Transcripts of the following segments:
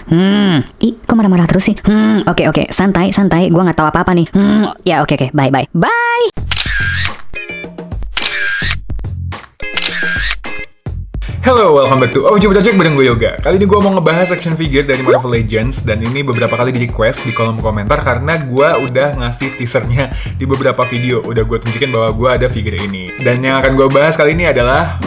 Kok marah-marah terus sih? Oke, santai, gue nggak tahu apa-apa nih. Ya oke, bye. Hello, welcome back to OG Project bareng gue Yoga. Kali ini gue mau ngebahas action figure dari Marvel Legends. Dan ini beberapa kali di request di kolom komentar karena gue udah ngasih teasernya di beberapa video. Udah gue tunjukin bahwa gue ada figure ini. Dan yang akan gue bahas kali ini adalah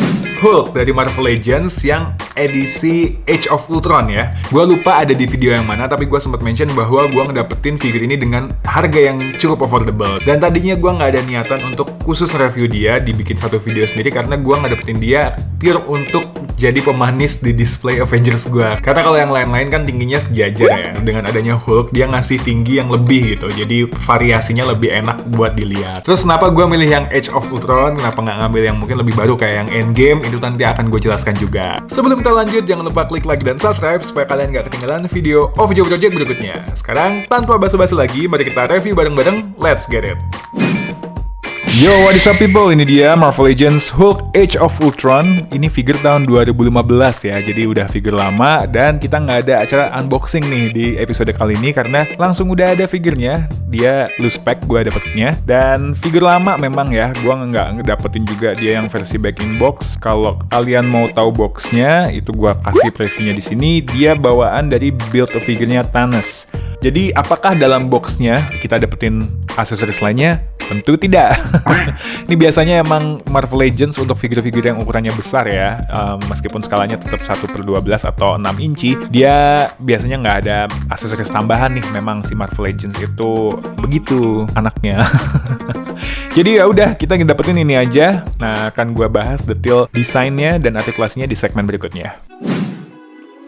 Hulk dari Marvel Legends yang edisi Age of Ultron ya. Gue lupa ada di video yang mana, tapi gue sempat mention bahwa gue ngedapetin figure ini dengan harga yang cukup affordable. Dan tadinya gue nggak ada niatan untuk khusus review dia, dibikin satu video sendiri karena gue ngedapetin dia pure untuk jadi pemanis di display Avengers gue. Karena kalau yang lain-lain kan tingginya sejajar ya. Dengan adanya Hulk, dia ngasih tinggi yang lebih gitu. Jadi variasinya lebih enak buat dilihat. Terus kenapa gue milih yang Age of Ultron? Kenapa nggak ngambil yang mungkin lebih baru kayak yang Endgame? Itu nanti akan gue jelaskan juga. Sebelum kita lanjut, jangan lupa klik like dan subscribe supaya kalian nggak ketinggalan video OG Project berikutnya. Sekarang, tanpa basa-basi lagi, mari kita review bareng-bareng. Let's get it! Yo, what is up people? Ini dia Marvel Legends Hulk Age of Ultron. Ini figure tahun 2015 ya, jadi udah figure lama. Dan kita nggak ada acara unboxing nih di episode kali ini karena langsung udah ada figurnya. Dia loose pack gue dapetnya. Dan figure lama memang ya, gue nggak ngedapetin juga dia yang versi backing box. Kalau kalian mau tahu boxnya, itu gue kasih previewnya di sini. Dia bawaan dari build figurnya Thanos. Jadi apakah dalam boxnya kita dapetin aksesoris lainnya? Tentu tidak. Ini biasanya emang Marvel Legends untuk figur-figur yang ukurannya besar ya. Meskipun skalanya tetap 1/12 atau 6 inci, dia biasanya nggak ada aksesoris tambahan nih. Memang si Marvel Legends itu begitu anaknya. Jadi ya udah, kita dapetin ini aja. Nah, akan gua bahas detail desainnya dan artikulasinya di segmen berikutnya.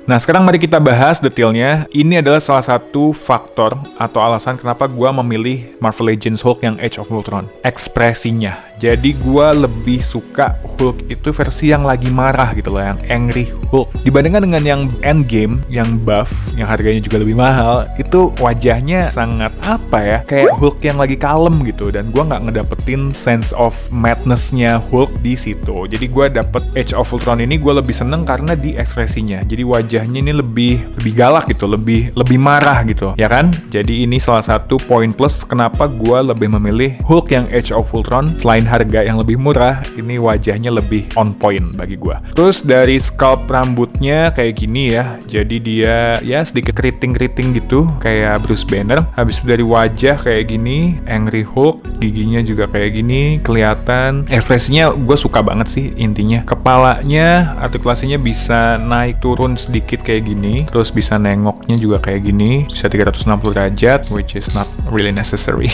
Nah, sekarang mari kita bahas detailnya. Ini adalah salah satu faktor atau alasan kenapa gue memilih Marvel Legends Hulk yang Age of Ultron. Ekspresinya. Jadi gue lebih suka Hulk itu versi yang lagi marah gitu loh, yang angry Hulk. Dibandingkan dengan yang Endgame, yang buff, yang harganya juga lebih mahal, itu wajahnya sangat apa ya, kayak Hulk yang lagi kalem gitu. Dan gue nggak ngedapetin sense of madness-nya Hulk di situ. Jadi gue dapet Age of Ultron ini gue lebih seneng karena di ekspresinya. Jadi wajahnya ini lebih galak gitu, lebih marah gitu, ya kan? Jadi ini salah satu poin plus kenapa gue lebih memilih Hulk yang Age of Ultron. Selain harga yang lebih murah, ini wajahnya lebih on point bagi gue. Terus dari sculpt rambutnya kayak gini ya, jadi dia ya sedikit keriting gitu, kayak Bruce Banner. Habis itu dari wajah kayak gini, angry Hulk, giginya juga kayak gini, kelihatan. Ekspresinya gue suka banget sih intinya. Kepalanya, artikulasinya bisa naik turun sedikit kayak gini, terus bisa nengoknya juga kayak gini, bisa 360 derajat, which is not really necessary.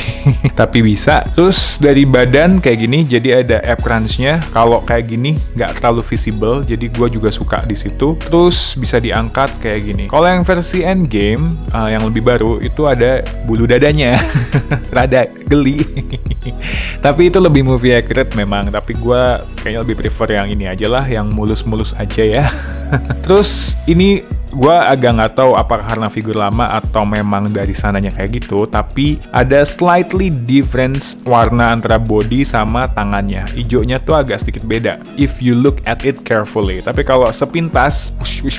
Tapi bisa. Terus dari badan kayak gini, jadi ada ab crunch-nya. Kalau kayak gini nggak terlalu visible, jadi gue juga suka di situ. Terus bisa diangkat kayak gini. Kalau yang versi Endgame yang lebih baru itu ada bulu dadanya, rada geli. Tapi itu lebih movie accurate memang. Tapi gue kayaknya lebih prefer yang ini aja lah, yang mulus-mulus aja ya. Terus ini gue agak nggak tahu apakah karena figur lama atau memang dari sananya kayak gitu, tapi ada slightly difference warna antara body sama tangannya. Ijonya tuh agak sedikit beda if you look at it carefully. Tapi kalau sepintas, wish,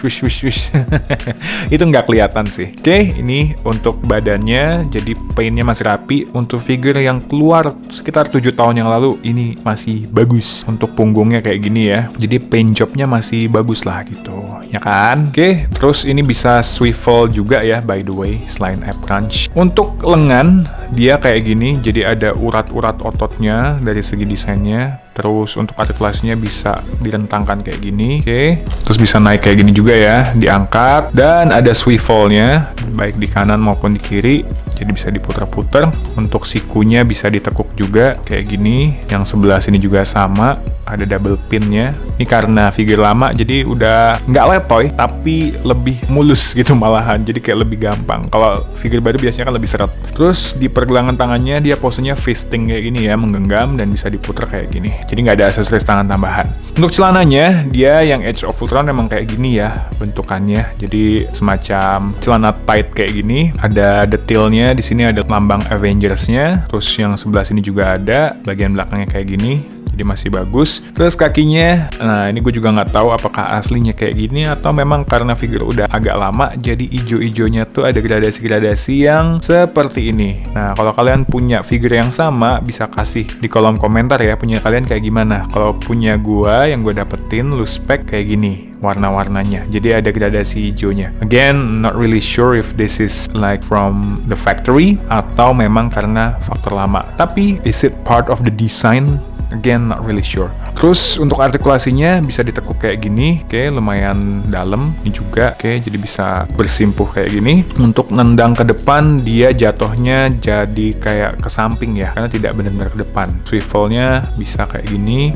itu nggak kelihatan sih. Oke, ini untuk badannya, jadi paintnya masih rapi. Untuk figur yang keluar sekitar 7 tahun yang lalu, ini masih bagus. Untuk punggungnya kayak gini ya, jadi paint jobnya masih bagus lah gitu, ya kan? Oke. Terus ini bisa swivel juga ya, by the way, selain ab crunch. Untuk lengan, dia kayak gini, jadi ada urat-urat ototnya dari segi desainnya. Terus untuk artikulasinya bisa direntangkan kayak gini, oke. Terus bisa naik kayak gini juga ya, diangkat. Dan ada swivelnya, baik di kanan maupun di kiri. Jadi bisa diputar-putar. Untuk sikunya bisa ditekuk juga, kayak gini. Yang sebelah sini juga sama, ada double pinnya. Ini karena figur lama, jadi udah nggak letoy, tapi lebih mulus gitu malahan. Jadi kayak lebih gampang. Kalau figur baru biasanya kan lebih seret. Terus di pergelangan tangannya, dia posenya fisting kayak gini ya, menggenggam dan bisa diputar kayak gini. Jadi nggak ada aksesoris tangan tambahan. Untuk celananya, dia yang Age of Ultron memang kayak gini ya bentukannya. Jadi semacam celana tight kayak gini. Ada detailnya, di sini ada lambang Avengers-nya. Terus yang sebelah sini juga ada, bagian belakangnya kayak gini. Jadi jadi masih bagus. Terus kakinya, nah ini gue juga nggak tahu apakah aslinya kayak gini atau memang karena figure udah agak lama jadi ijo-ijonya tuh ada gradasi-gradasi yang seperti ini. Nah kalau kalian punya figure yang sama bisa kasih di kolom komentar ya, punya kalian kayak gimana. Kalau punya gua yang gue dapetin loose pack kayak gini warna-warnanya, jadi ada gradasi hijaunya. Again, not really sure if this is like from the factory atau memang karena faktor lama, tapi is it part of the design? Again, not really sure. Terus untuk artikulasinya bisa ditekuk kayak gini, oke, lumayan dalam ini juga, oke, jadi bisa bersimpuh kayak gini. Untuk nendang ke depan dia jatuhnya jadi kayak ke samping ya, karena tidak benar-benar ke depan. Swivelnya bisa kayak gini,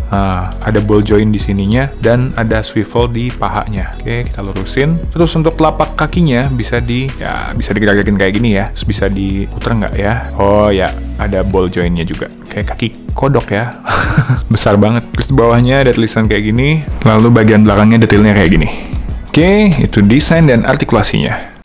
ada ball joint di sininya dan ada swivel di pahanya. Oke, kita lurusin. Terus untuk telapak kakinya bisa bisa digerak-gerakin kayak gini ya. Terus bisa diputer nggak ya? Oh ya, ada ball jointnya juga. Kayak kaki kodok ya. Besar banget. Terus di bawahnya ada tulisan kayak gini, lalu bagian belakangnya detailnya kayak gini. Oke, itu desain dan artikulasinya.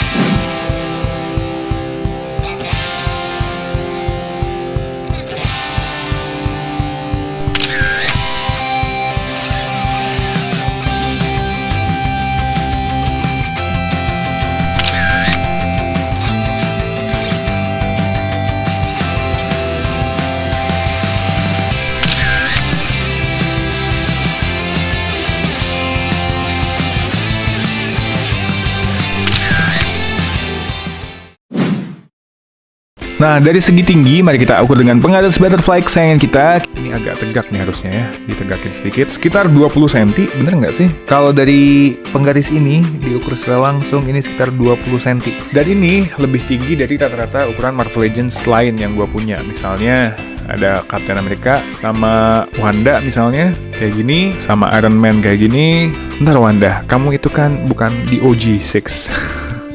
Nah, dari segi tinggi, mari kita ukur dengan penggaris butterfly kesayangan kita. Ini agak tegak nih harusnya ya, ditegakin sedikit. Sekitar 20 cm, bener nggak sih? Kalau dari penggaris ini, diukur secara langsung, ini sekitar 20 cm. Dan ini lebih tinggi dari rata-rata ukuran Marvel Legends lain yang gue punya. Misalnya, ada Captain America sama Wanda misalnya, kayak gini. Sama Iron Man kayak gini. Bentar Wanda, kamu itu kan bukan di OG6.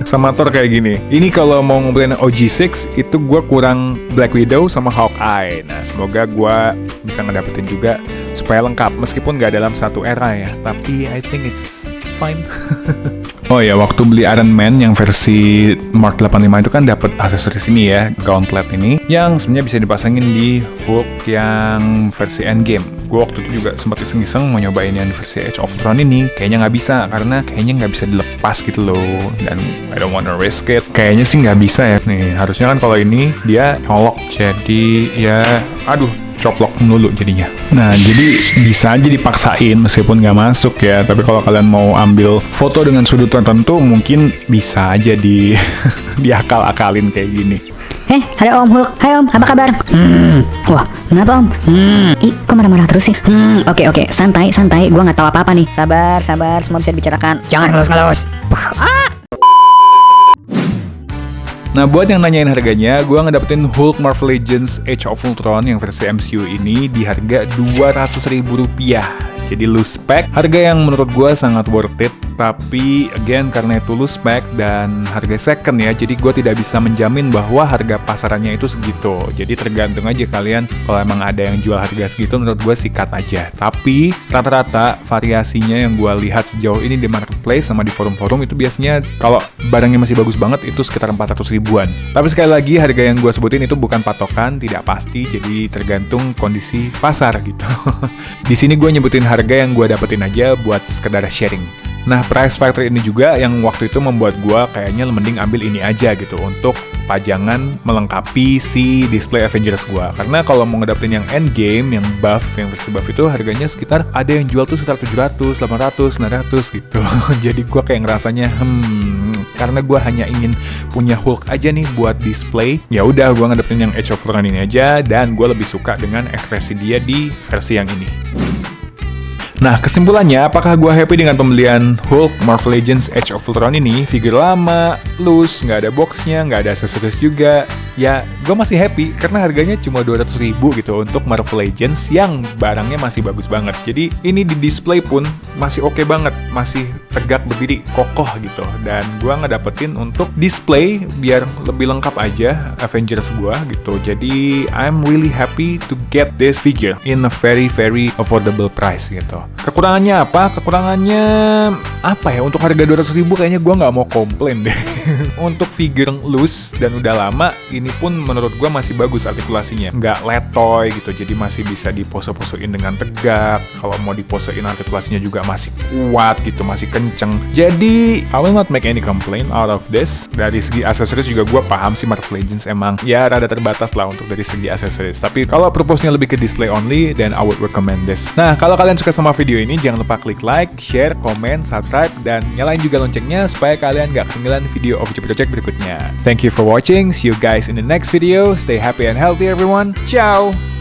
Sama Thor kayak gini. Ini kalau mau ngumpulin OG6 itu gue kurang Black Widow sama Hawkeye. Nah semoga gue bisa ngedapetin juga supaya lengkap meskipun gak dalam satu era ya, tapi I think it's fine. Oh ya, waktu beli Iron Man yang versi Mark 85 itu kan dapat aksesoris ini ya, gauntlet ini yang sebenarnya bisa dipasangin di Hulk yang versi Endgame. Gue waktu itu juga sempat iseng-iseng mau nyobain yang versi Age of Ultron ini, kayaknya nggak bisa karena kayaknya nggak bisa dilepas gitu loh, dan I don't wanna risk it. Kayaknya sih nggak bisa ya. Nih harusnya kan kalau ini dia colok, jadi ya aduh, coplok melulu jadinya. Nah, jadi bisa aja dipaksain meskipun nggak masuk ya. Tapi kalau kalian mau ambil foto dengan sudut tertentu, mungkin bisa aja diakal-akalin kayak gini. Ada Om Hulk. Hai Om, apa kabar? Wah, kenapa Om? Ih, kok marah-marah terus sih? Oke, santai. Gua nggak tahu apa-apa nih. Sabar, semua bisa dibicarakan. Jangan ngelus-ngelus. Nah, buat yang nanyain harganya, gue ngedapetin Hulk Marvel Legends Age of Ultron yang versi MCU ini di harga Rp200.000. Jadi loose pack, harga yang menurut gue sangat worth it. Tapi again karena itu loose pack dan harga second ya, jadi gue tidak bisa menjamin bahwa harga pasarannya itu segitu. Jadi tergantung aja kalian, kalau emang ada yang jual harga segitu menurut gue sikat aja. Tapi rata-rata variasinya yang gue lihat sejauh ini di marketplace sama di forum-forum itu biasanya kalau barangnya masih bagus banget itu sekitar 400 ribuan. Tapi sekali lagi harga yang gue sebutin itu bukan patokan, tidak pasti, jadi tergantung kondisi pasar gitu. Di sini gue nyebutin harga yang gue dapetin aja buat sekedar sharing. Nah, price factor ini juga yang waktu itu membuat gue kayaknya mending ambil ini aja gitu untuk pajangan melengkapi si display Avengers gue. Karena kalau mau ngedapetin yang endgame, yang buff, yang versi buff itu harganya sekitar ada yang jual tuh sekitar 700, 800, 900 gitu. Jadi gue kayak ngerasanya karena gue hanya ingin punya Hulk aja nih buat display, ya udah gue ngedapetin yang Age of Ultron ini aja, dan gue lebih suka dengan ekspresi dia di versi yang ini. Nah, kesimpulannya, apakah gue happy dengan pembelian Hulk Marvel Legends Age of Ultron ini? Figure lama, loose, nggak ada boxnya, nggak ada aksesoris juga. Ya, gue masih happy karena harganya cuma 200.000 gitu untuk Marvel Legends yang barangnya masih bagus banget. Jadi, ini di display pun masih oke banget, masih tegak berdiri, kokoh gitu. Dan gue ngedapetin untuk display biar lebih lengkap aja Avengers gue gitu. Jadi, I'm really happy to get this figure in a very, very affordable price gitu. Kekurangannya apa? Kekurangannya apa ya? Untuk harga 200.000 kayaknya gue nggak mau komplain deh. Untuk figure loose dan udah lama, ini pun menurut gue masih bagus artikulasinya. Nggak letoy gitu, jadi masih bisa dipose-posein dengan tegak. Kalau mau diposein artikulasinya juga masih kuat gitu, masih kenceng. Jadi, I will not make any complaint out of this. Dari segi aksesoris juga gue paham sih Marvel Legends emang ya rada terbatas lah untuk dari segi aksesoris. Tapi kalau purpose-nya lebih ke display only, then I would recommend this. Nah, kalau kalian suka sama video ini, jangan lupa klik like, share, komen, subscribe, dan nyalain juga loncengnya supaya kalian gak ketinggalan video Official Project berikutnya. Thank you for watching. See you guys in the next video. Stay happy and healthy everyone. Ciao!